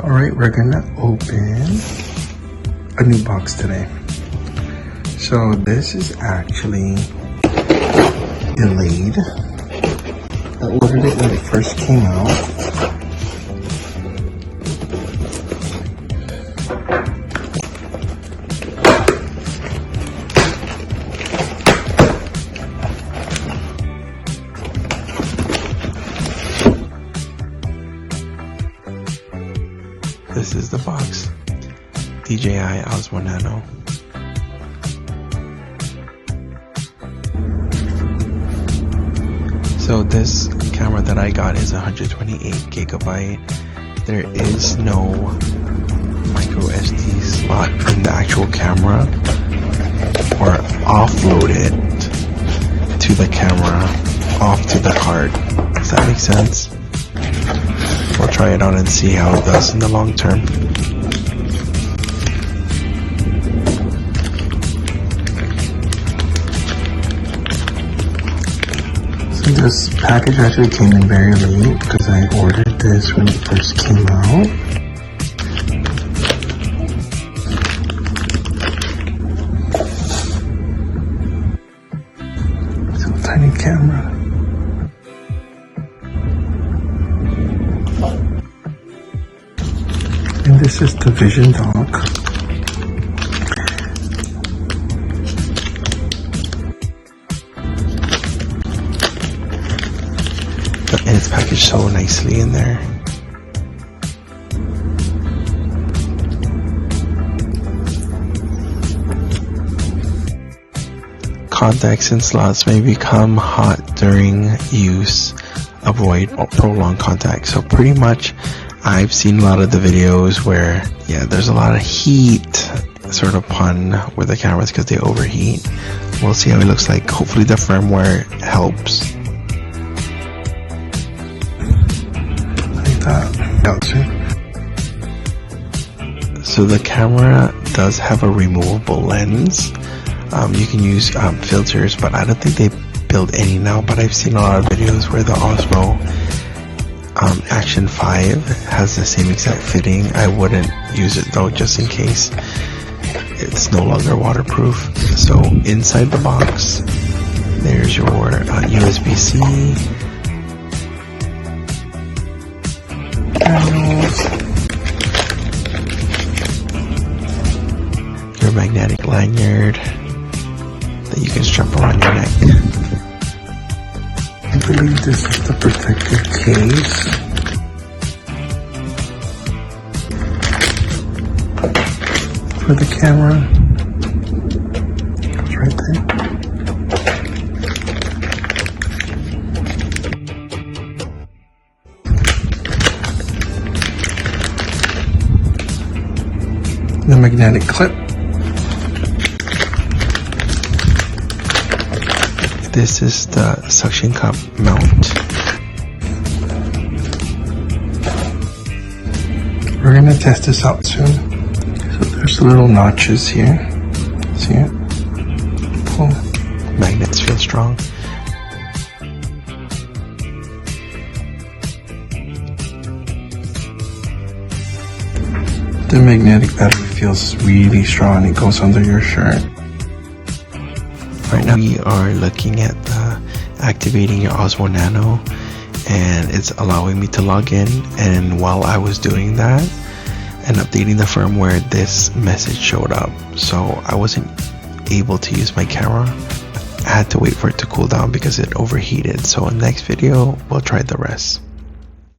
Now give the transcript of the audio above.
Alright, we're gonna open a new box today. So this is actually delayed. I ordered it when it first came out. This is the box, DJI Osmo Nano. So this camera that I got is 128GB. There is no micro SD slot in the actual camera, or offload it to the camera off to the card. Does that make sense? We'll try it out and see how it does in the long term. So this package actually came in very late because I ordered this when it first came out. It's a tiny camera. And this is the vision dock. And it's packaged so nicely in there. Contacts and slots may become hot during use. Avoid prolonged contact. So pretty much I've seen a lot of the videos where, yeah, there's a lot of heat sort of pun with the cameras because they overheat. We'll see how it looks like. Hopefully the firmware helps. Like that. So the camera does have a removable lens. You can use filters, but I don't think they build any now, but I've seen a lot of videos where the Osmo Action 5 has the same exact fitting. I wouldn't use it though, just in case it's no longer waterproof. So inside the box, there's your USB-C, your magnetic lanyard that you can strap around your neck. I believe this is the protective case. For the camera. It's right there. The magnetic clip. This is the suction cup mount. We're gonna test this out soon. So there's the little notches here. See it? Pull. Magnets feel strong. The magnetic battery feels really strong. It goes under your shirt. Right now we are looking at activating your Osmo Nano, and it's allowing me to log in. And while I was doing that and updating the firmware, this message showed up. So I wasn't able to use my camera. I had to wait for it to cool down because it overheated. So in the next video, we'll try the rest.